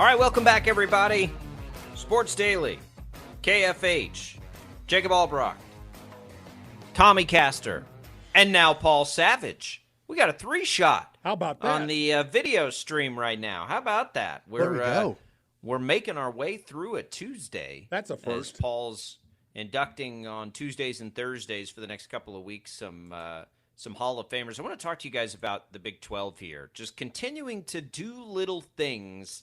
All right, welcome back, everybody. Sports Daily, KFH, Jacob Albrocht, Tommy Castor, and now Paul Savage. We got a 3-shot. How about that? On the video stream right now. How about that? There we go. We're making our way through a Tuesday. That's a first. As Paul's inducting on Tuesdays and Thursdays for the next couple of weeks some Hall of Famers. I want to talk to you guys about the Big 12 here. Just continuing to do little things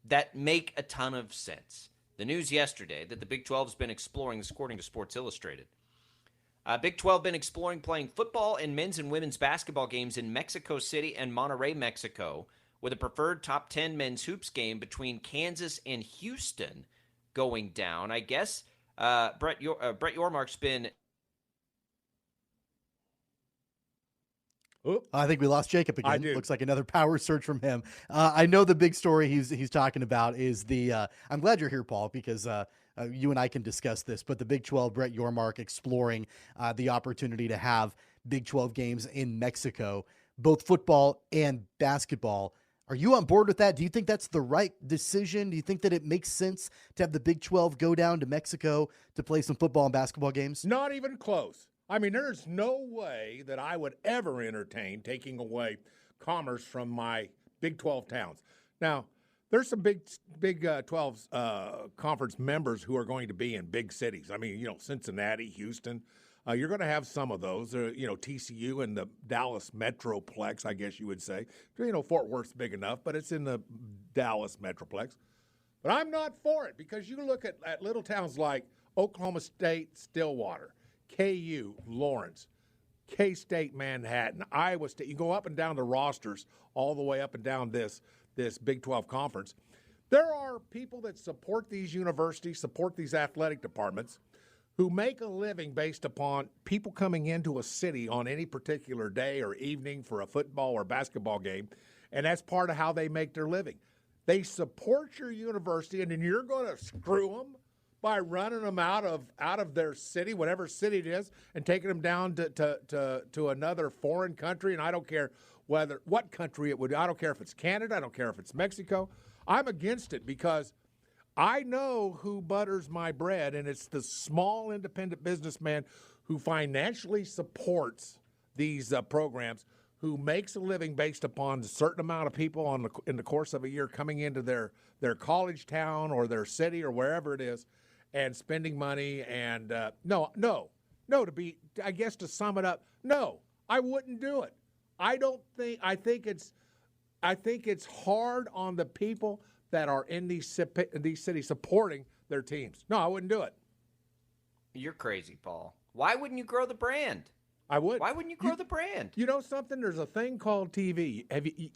that make a ton of sense. The news yesterday that the Big 12 has been exploring this, according to Sports Illustrated. Big 12 been exploring playing football and men's and women's basketball games in Mexico City and Monterrey, Mexico, with a preferred top 10 men's hoops game between Kansas and Houston going down. I guess Brett Yormark's been. Oop. I think we lost Jacob again. I do. Looks like another power surge from him. I know the big story he's talking about is the. I'm glad you're here, Paul, because you and I can discuss this. But the Big 12, Brett Yormark exploring the opportunity to have Big 12 games in Mexico, both football and basketball. Are you on board with that? Do you think that's the right decision? Do you think that it makes sense to have the Big 12 go down to Mexico to play some football and basketball games? Not even close. I memean, there's no way that I would ever entertain taking away commerce from my Big 12 towns. Now, there's some Big 12 conference members who are going to be in big cities. I mean, Cincinnati, Houston. You're going to have some of those. TCU and the Dallas Metroplex, I guess you would say. Fort Worth's big enough, but it's in the Dallas Metroplex. But I'm not for it because you look at little towns like Oklahoma State, Stillwater, KU, Lawrence, K-State, Manhattan, Iowa State. You go up and down the rosters all the way up and down this Big 12 conference. There are people that support these universities, support these athletic departments, who make a living based upon people coming into a city on any particular day or evening for a football or basketball game, and that's part of how they make their living. They support your university, and then you're going to screw them by running them out of their city, whatever city it is, and taking them down to another foreign country. And I don't care what country it would. I don't care if it's Canada. I don't care if it's Mexico. I'm against it because I know who butters my bread, and it's the small independent businessman who financially supports these programs, who makes a living based upon a certain amount of people in the course of a year coming into their college town or their city or wherever it is, and spending money. And to sum it up, no, I wouldn't do it. I think it's hard on the people that are in these cities supporting their teams. No, I wouldn't do it. You're crazy, Paul. Why wouldn't you grow the brand? I would. Why wouldn't you grow the brand? You know something? There's a thing called TV.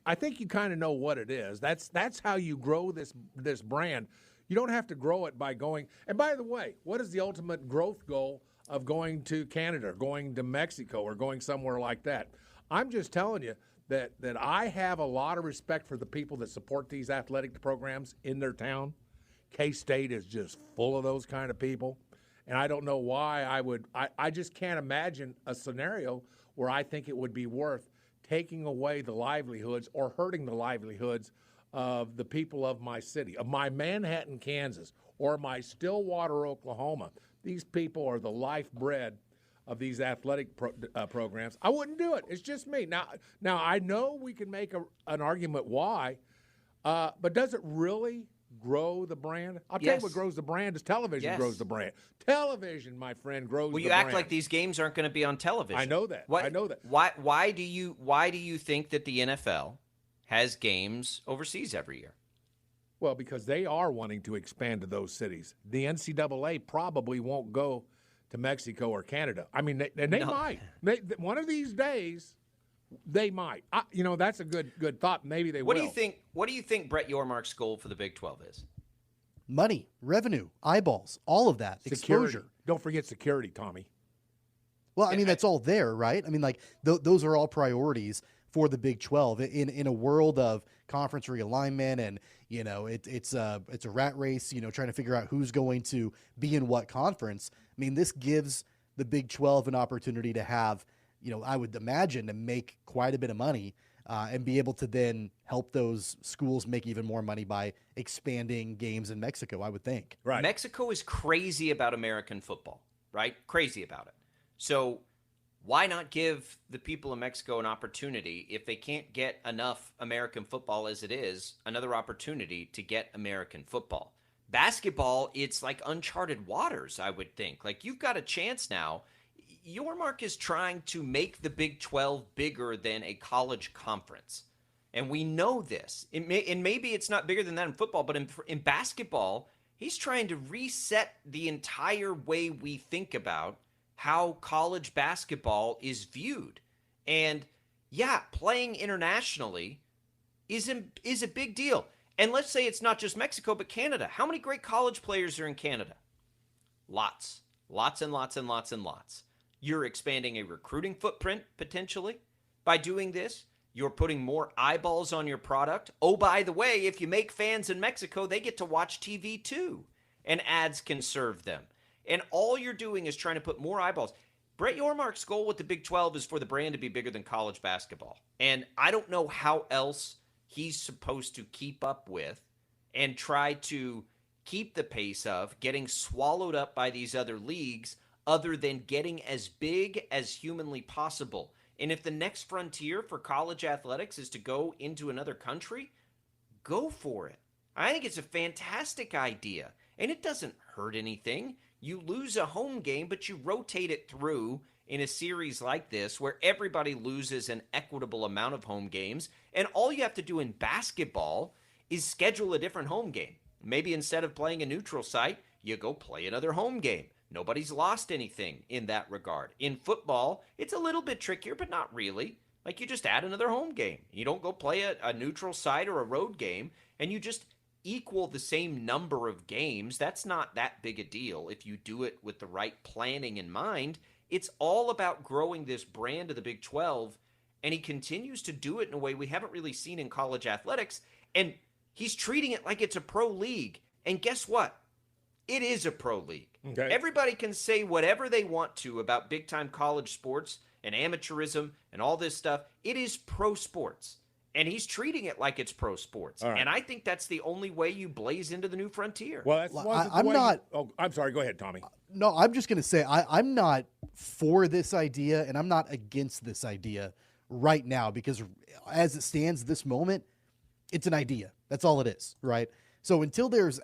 I think you kind of know what it is. That's how you grow this brand. You don't have to grow it by going. And by the way, what is the ultimate growth goal of going to Canada, going to Mexico, or going somewhere like that? I'm just telling you that I have a lot of respect for the people that support these athletic programs in their town. K-State is just full of those kind of people. And I don't know why I just can't imagine a scenario where I think it would be worth taking away the livelihoods or hurting the livelihoods of the people of my city, of my Manhattan, Kansas, or my Stillwater, Oklahoma. These people are the lifeblood of these athletic programs. I wouldn't do it. It's just me. Now I know we can make an argument why, but does it really grow the brand? I'll tell you what grows the brand is television. Grows the brand. Television, my friend, grows the brand. Well, you act like these games aren't going to be on television. I know that. I know that. Why do you think that the NFL has games overseas every year? Well, because they are wanting to expand to those cities. The NCAA probably won't go to Mexico or Canada. I mean, they might. One of these days, they might. That's a good thought. Maybe they will. What do you think Brett Yormark's goal for the Big 12 is? Money, revenue, eyeballs, all of that. Security. Exposure. Don't forget security, Tommy. Well, I mean, that's all there, right? I mean, like, those are all priorities for the Big 12 in a world of conference realignment, and it's a rat race, trying to figure out who's going to be in what conference. I mean, this gives the Big 12 an opportunity to have, I would imagine, to make quite a bit of money and be able to then help those schools make even more money by expanding games in Mexico, I would think. Right. Mexico is crazy about American football, right? Crazy about it. So why not give the people of Mexico an opportunity, if they can't get enough American football as it is, another opportunity to get American football? Basketball, it's like uncharted waters, I would think. Like, you've got a chance now. Yormark is trying to make the Big 12 bigger than a college conference. And we know this. And maybe it's not bigger than that in football, but in basketball, he's trying to reset the entire way we think about how college basketball is viewed. And yeah, playing internationally is a big deal. And let's say it's not just Mexico, but Canada. How many great college players are in Canada? Lots. Lots and lots and lots and lots. You're expanding a recruiting footprint potentially by doing this. You're putting more eyeballs on your product. Oh, by the way, if you make fans in Mexico, they get to watch TV too, and ads can serve them. And all you're doing is trying to put more eyeballs. Brett Yormark's goal with the Big 12 is for the brand to be bigger than college basketball. And I don't know how else he's supposed to keep up with and try to keep the pace of getting swallowed up by these other leagues other than getting as big as humanly possible. And if the next frontier for college athletics is to go into another country, go for it. I think it's a fantastic idea, and it doesn't hurt anything. You lose a home game, but you rotate it through in a series like this where everybody loses an equitable amount of home games, and all you have to do in basketball is schedule a different home game. Maybe instead of playing a neutral site, you go play another home game. Nobody's lost anything in that regard. In football, it's a little bit trickier, but not really. Like, you just add another home game. You don't go play a neutral site or a road game, and you just equal the same number of games. That's not that big a deal if you do it with the right planning in mind. It's all about growing this brand of the Big 12, and he continues to do it in a way we haven't really seen in college athletics, and he's treating it like it's a pro league. And guess what? It is a pro league. Okay. Everybody can say whatever they want to about big-time college sports and amateurism and all this stuff. It is pro sports, and he's treating it like it's pro sports. All right. And I think that's the only way you blaze into the new frontier. Well, that's I'm not. I'm sorry. Go ahead, Tommy. No, I'm just going to say I'm not for this idea, and I'm not against this idea right now, because as it stands this moment, it's an idea. That's all it is, right? So until there's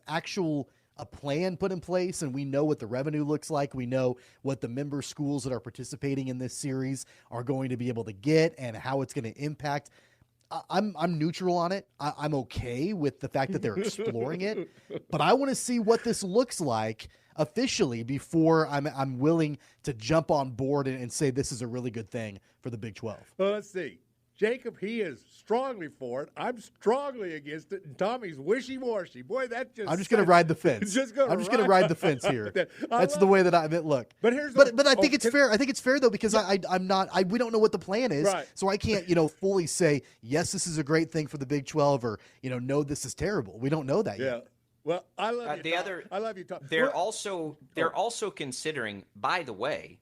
a plan put in place and we know what the revenue looks like, we know what the member schools that are participating in this series are going to be able to get and how it's going to impact, I'm neutral on it. I'm okay with the fact that they're exploring it, but I want to see what this looks like officially before I'm willing to jump on board and say this is a really good thing for the Big 12. Well, let's see. Jacob, he is strongly for it. I'm strongly against it, and Tommy's wishy-washy. Boy, that just... I'm just going to ride the fence. I'm just going to ride the fence here. That's the way that I mean, look. But here's but I think it's fair. I think it's fair though, because I'm not. We don't know what the plan is, right. So I can't fully say yes, this is a great thing for the Big 12, or no, this is terrible. We don't know that yet. Well, I love you. I love you, Tom. They're also considering, by the way,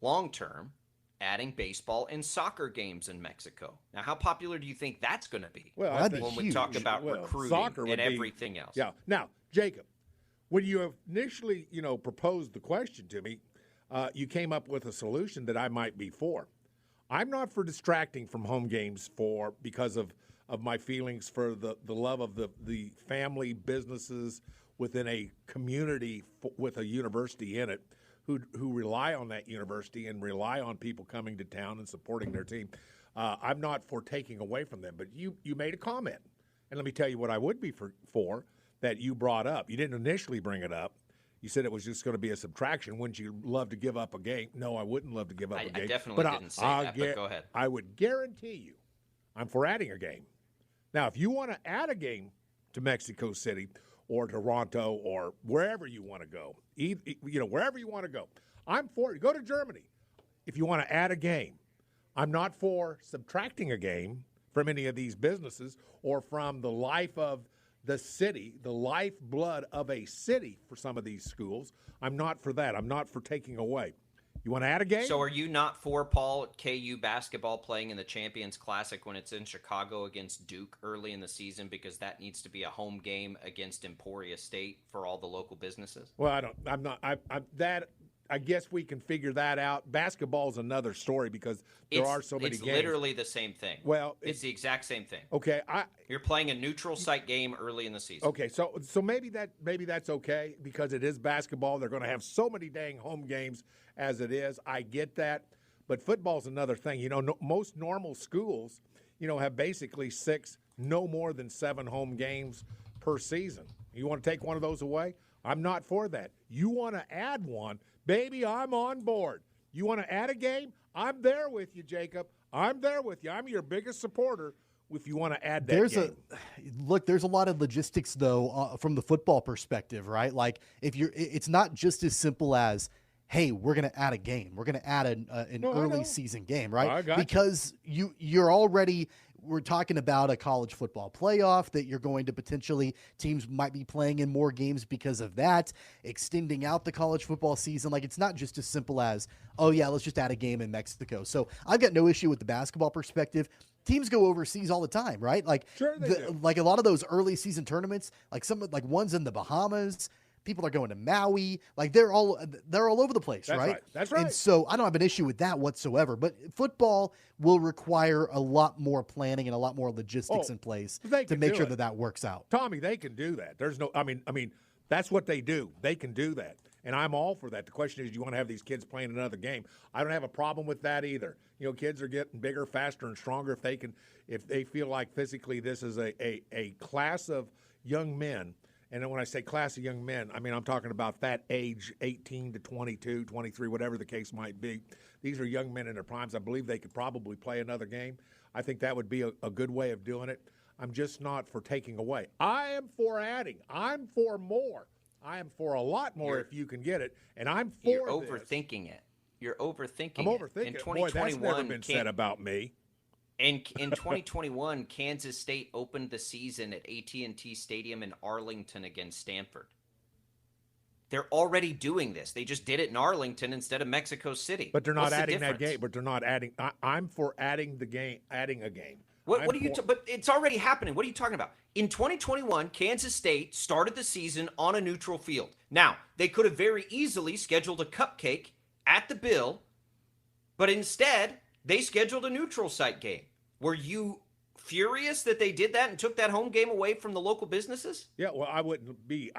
long term, adding baseball and soccer games in Mexico. Now, how popular do you think that's going to be? Well, that'd be when we huge. talk about recruiting and everything else. Yeah. Now, Jacob, when you initially, proposed the question to me, you came up with a solution that I might be for. I'm not for distracting from home games because of my feelings for the love of the family businesses within a community with a university in it, who rely on that university and rely on people coming to town and supporting their team. I'm not for taking away from them, but you made a comment, and let me tell you what I would be for that you brought up. You didn't initially bring it up. You said it was just going to be a subtraction. Wouldn't you love to give up a game? No, I wouldn't love to give up a game. I definitely didn't say that, but go ahead. I would guarantee you I'm for adding a game. Now, if you want to add a game to Mexico City or Toronto or wherever you want to go, wherever you want to go, I'm for it. Go to Germany if you want to add a game. I'm not for subtracting a game from any of these businesses or from the life of the city, the lifeblood of a city for some of these schools. I'm not for that. I'm not for taking away. You want to add a game? So are you not for, Paul, KU basketball playing in the Champions Classic when it's in Chicago against Duke early in the season, because that needs to be a home game against Emporia State for all the local businesses? Well, I'm not. I guess we can figure that out. Basketball's another story because there are so many It's games. literally the same thing. Well, it's the exact same thing. Okay, You're playing a neutral site game early in the season. Okay, so maybe that's okay because it is basketball. They're going to have so many dang home games as it is. I get that, but football's another thing. You know, most normal schools, have basically 6, no more than 7 home games per season. You want to take one of those away? I'm not for that. You want to add one, baby, I'm on board. You want to add a game? I'm there with you, Jacob. I'm there with you. I'm your biggest supporter if you want to add that game. There's a lot of logistics, though, from the football perspective, right? Like, it's not just as simple as, hey, we're going to add a game. We're going to add an early season game, right? Because you're already – we're talking about a college football playoff that you're going to potentially – teams might be playing in more games because of that, extending out the college football season. Like, it's not just as simple as, oh, yeah, let's just add a game in Mexico. So I've got no issue with the basketball perspective. Teams go overseas all the time, right? Like, sure they do. Like a lot of those early season tournaments, like ones in the Bahamas – people are going to Maui. Like they're all over the place, right? That's right. And so I don't have an issue with that whatsoever. But football will require a lot more planning and a lot more logistics in place to make sure that works out. Tommy, they can do that. There's no. I mean, that's what they do. They can do that, and I'm all for that. The question is, do you want to have these kids playing another game? I don't have a problem with that either. Kids are getting bigger, faster, and stronger if they feel like physically this is a class of young men. And then when I say class of young men, I'm talking about that age, 18 to 22, 23, whatever the case might be. These are young men in their primes. I believe they could probably play another game. I think that would be a good way of doing it. I'm just not for taking away. I am for adding. I'm for more. I am for a lot more if you can get it. And I'm for You're overthinking it. You're overthinking it. I'm overthinking it. Boy, that's never been said about me. And in 2021, Kansas State opened the season at AT&T Stadium in Arlington against Stanford. They're already doing this. They just did it in Arlington instead of Mexico City. But they're not adding that game. But they're not adding. I'm for adding the game, adding a game. What are you? But it's already happening. What are you talking about? In 2021, Kansas State started the season on a neutral field. Now, they could have very easily scheduled a cupcake at the Bill, but instead they scheduled a neutral site game. Were you furious that they did that and took that home game away from the local businesses? Yeah, well, I wouldn't be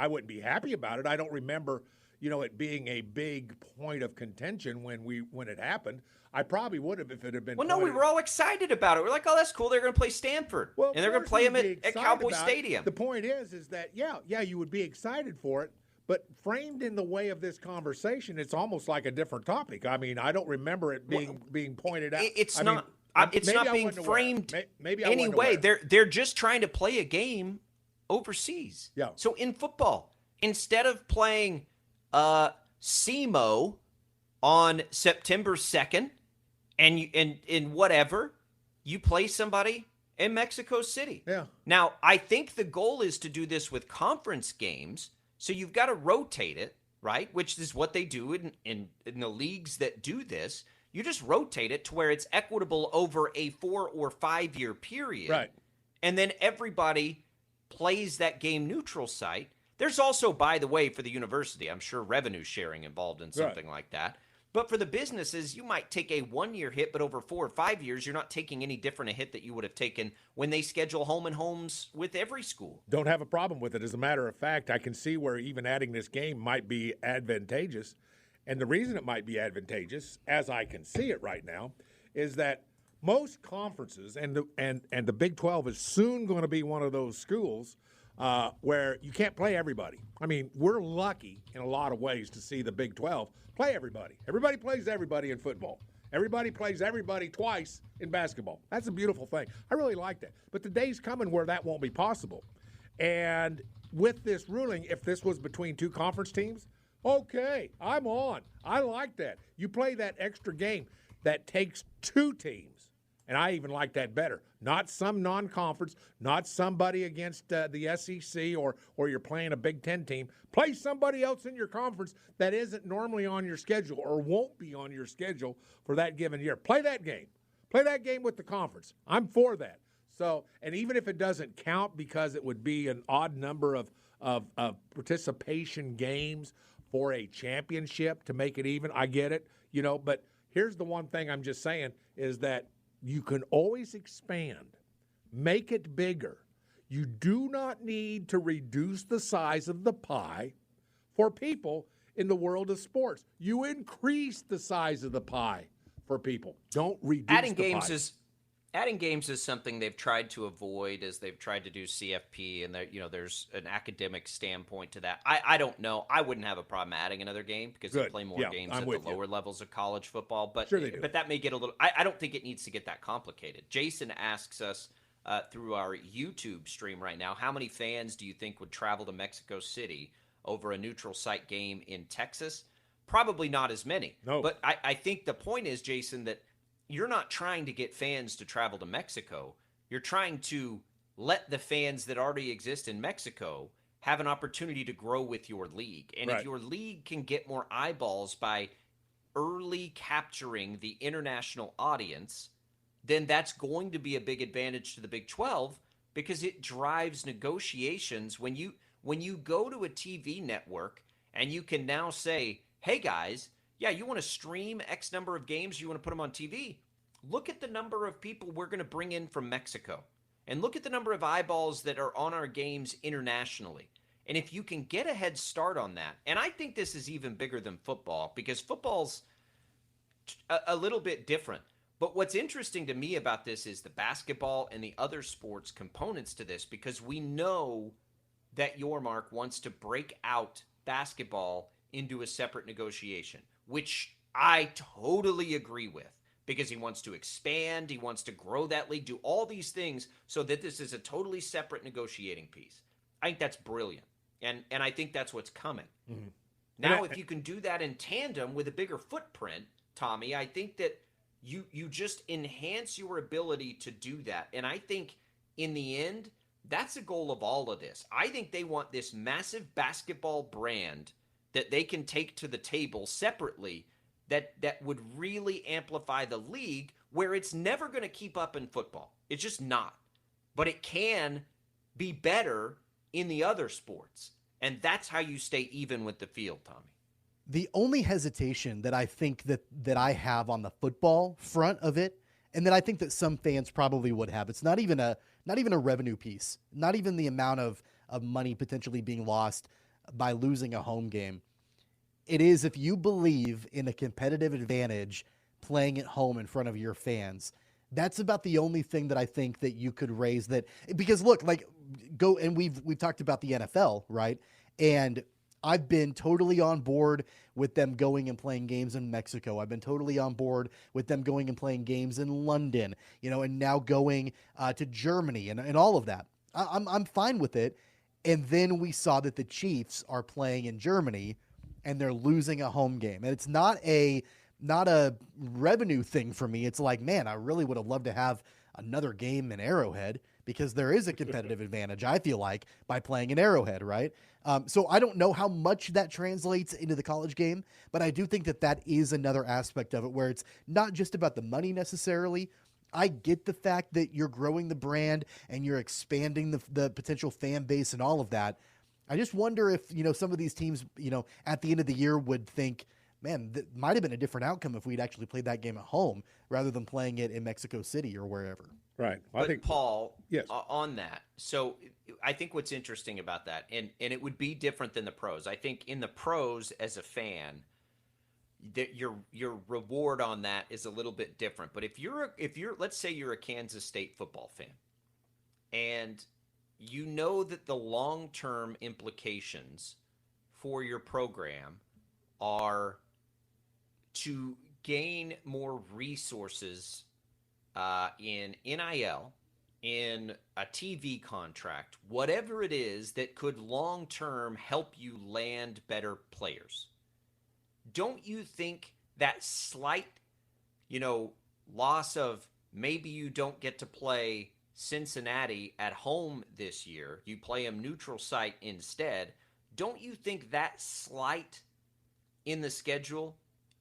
happy about it. I don't remember, it being a big point of contention when it happened. I probably would have if it had been. Well, no, we were all excited about it. We're like, oh, that's cool. They're going to play Stanford, and they're going to play them at Cowboy Stadium. The point is that yeah, you would be excited for it. But framed in the way of this conversation, it's almost like a different topic. I don't remember it being pointed out. It's not being framed anyway. They're just trying to play a game overseas. Yeah. So in football, instead of playing SEMO on September 2nd and whatever, you play somebody in Mexico City. Yeah. Now, I think the goal is to do this with conference games. So you've got to rotate it, right? Which is what they do in the leagues that do this. You just rotate it to where it's equitable over a 4 or 5 year period. Right. And then everybody plays that game neutral site. There's also, by the way, for the university, I'm sure revenue sharing involved in something like that. But for the businesses, you might take a 1 year hit, but over 4 or 5 years, you're not taking any different a hit that you would have taken when they schedule home and homes with every school. Don't have a problem with it. As a matter of fact, I can see where even adding this game might be advantageous. And the reason it might be advantageous, as I can see it right now, is that most conferences and the Big 12 is soon going to be one of those schools where you can't play everybody. We're lucky in a lot of ways to see the Big 12 play everybody. Everybody plays everybody in football. Everybody plays everybody twice in basketball. That's a beautiful thing. I really like that. But the day's coming where that won't be possible. And with this ruling, if this was between 2 conference teams, okay, I'm on. I like that. You play that extra game that takes 2 teams And I even like that better. Not some non-conference, not somebody against the SEC or you're playing a Big Ten team. Play somebody else in your conference that isn't normally on your schedule or won't be on your schedule for that given year. Play that game. Play that game with the conference. I'm for that. So, and even if it doesn't count because it would be an odd number of participation games for a championship to make it even, I get it, but here's the one thing I'm just saying is that you can always expand, make it bigger. You do not need to reduce the size of the pie for people in the world of sports. You increase the size of the pie for people. Don't reduce adding the games pie. Adding games is something they've tried to avoid as they've tried to do CFP, and there's an academic standpoint to that. I don't know. I wouldn't have a problem adding another game because they Good. play more Yeah, games I'm at the with you. lower levels of college football. But Sure they do. But that may get a little. I don't think it needs to get that complicated. Jason asks us through our YouTube stream right now, how many fans do you think would travel to Mexico City over a neutral site game in Texas? Probably not as many. No. But I think the point is, Jason, that you're not trying to get fans to travel to Mexico. You're trying to let the fans that already exist in Mexico have an opportunity to grow with your league. And Right. if your league can get more eyeballs by early capturing the international audience, then that's going to be a big advantage to the Big 12 because it drives negotiations. When you go to a TV network and you can now say, hey guys, yeah, you want to stream X number of games, you want to put them on TV. Look at the number of people we're going to bring in from Mexico. And look at the number of eyeballs that are on our games internationally. And if you can get a head start on that, and I think this is even bigger than football because football's a little bit different. But what's interesting to me about this is the basketball and the other sports components to this because we know that Yormark wants to break out basketball into a separate negotiation, which I totally agree with because he wants to expand, he wants to grow that league, do all these things so that this is a totally separate negotiating piece. I think that's brilliant, and I think that's what's coming. Mm-hmm. Now, if you can do that in tandem with a bigger footprint, Tommy, I think that you just enhance your ability to do that, and I think in the end, that's the goal of all of this. I think they want this massive basketball brand that they can take to the table separately that would really amplify the league where it's never going to keep up in football. It's just not. But it can be better in the other sports. And that's how you stay even with the field, Tommy. The only hesitation that I think that I have on the football front of it, and that I think that some fans probably would have, it's not even a revenue piece, not even the amount of money potentially being lost by losing a home game. It is if you believe in a competitive advantage playing at home in front of your fans. That's about the only thing that I think that you could raise that, because look, like go and we've talked about the NFL, right? And I've been totally on board with them going and playing games in Mexico. I've been totally on board with them going and playing games in London, and now going to Germany and all of that. I'm fine with it. And then we saw that the Chiefs are playing in Germany and they're losing a home game. And it's not a revenue thing for me. It's like, man, I really would have loved to have another game in Arrowhead because there is a competitive advantage, I feel like, by playing in Arrowhead, right? So I don't know how much that translates into the college game, but I do think that is another aspect of it where it's not just about the money necessarily. I get the fact that you're growing the brand and you're expanding the potential fan base and all of that. I just wonder if, some of these teams, at the end of the year would think, man, that might have been a different outcome if we'd actually played that game at home rather than playing it in Mexico City or wherever. Right. But I think, Paul, yes. On that, so I think what's interesting about that, and it would be different than the pros. I think in the pros, as a fan, that your reward on that is a little bit different. But if you're let's say you're a Kansas State football fan, and you know that the long-term implications for your program are to gain more resources in NIL, in a TV contract, whatever it is that could long-term help you land better players. Don't you think that slight, loss of maybe you don't get to play Cincinnati at home this year. You play them neutral site instead. Don't you think that slight in the schedule,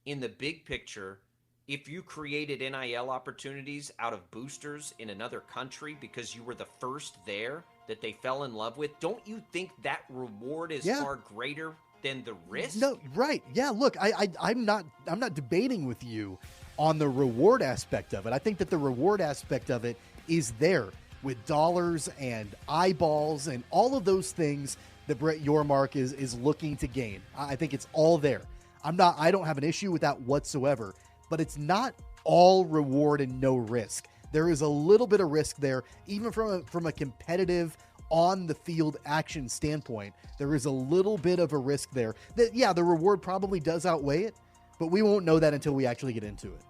in the big picture, if you created NIL opportunities out of boosters in another country because you were the first there that they fell in love with, don't you think that reward is far greater than the risk? No, right. Yeah, look, I'm not debating with you on the reward aspect of it. I think that the reward aspect of it is there with dollars and eyeballs and all of those things that Brett Yormark is looking to gain. I think it's all there. I don't have an issue with that whatsoever, but it's not all reward and no risk. There is a little bit of risk there, even from a competitive on the field action standpoint. There is a little bit of a risk there that, yeah, the reward probably does outweigh it, but we won't know that until we actually get into it.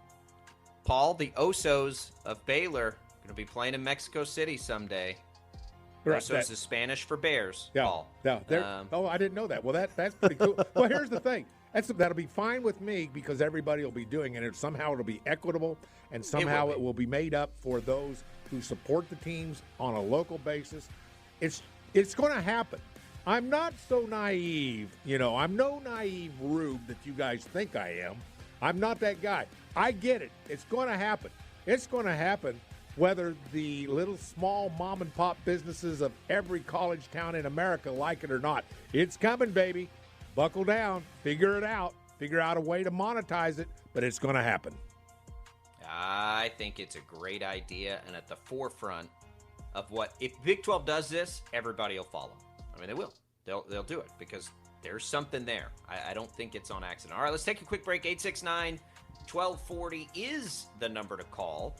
Paul, the Osos of Baylor going to be playing in Mexico City someday. Right, Osos is Spanish for bears, Paul. Yeah. I didn't know that. Well, that's pretty cool. Well, here's the thing. That'll be fine with me because everybody will be doing it. And somehow it'll be equitable, and somehow it will be made up for those who support the teams on a local basis. It's going to happen. I'm not so naive. I'm no naive rube that you guys think I am. I'm not that guy. I get it. It's going to happen. It's going to happen whether the little small mom and pop businesses of every college town in America like it or not. It's coming, baby. Buckle down. Figure it out. Figure out a way to monetize it, but it's going to happen. I think it's a great idea and at the forefront of what, if Big 12 does this, everybody will follow. I mean, they will. They'll do it because there's something there. I don't think it's on accident. All right, let's take a quick break. 869-1240 is the number to call.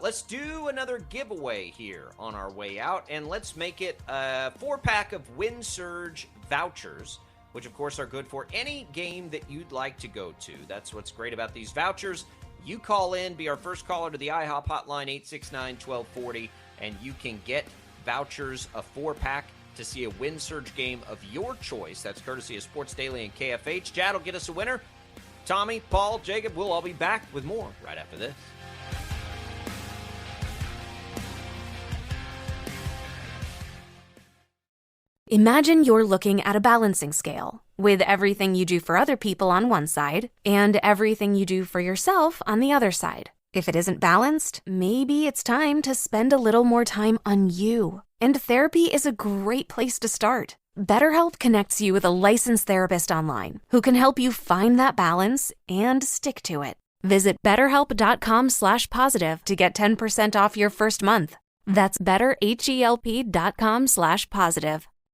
Let's do another giveaway here on our way out, and let's make it a 4-pack of WinSurge vouchers, which, of course, are good for any game that you'd like to go to. That's what's great about these vouchers. You call in, be our first caller to the IHOP hotline, 869-1240, and you can get vouchers, a 4-pack, to see a WinSurge game of your choice. That's courtesy of Sports Daily and KFH. Chad will get us a winner. Tommy, Paul, Jacob, we'll all be back with more right after this. Imagine you're looking at a balancing scale with everything you do for other people on one side and everything you do for yourself on the other side. If it isn't balanced, maybe it's time to spend a little more time on you. And therapy is a great place to start. BetterHelp connects you with a licensed therapist online who can help you find that balance and stick to it. Visit BetterHelp.com/positive to get 10% off your first month. That's BetterHelp.com/positive.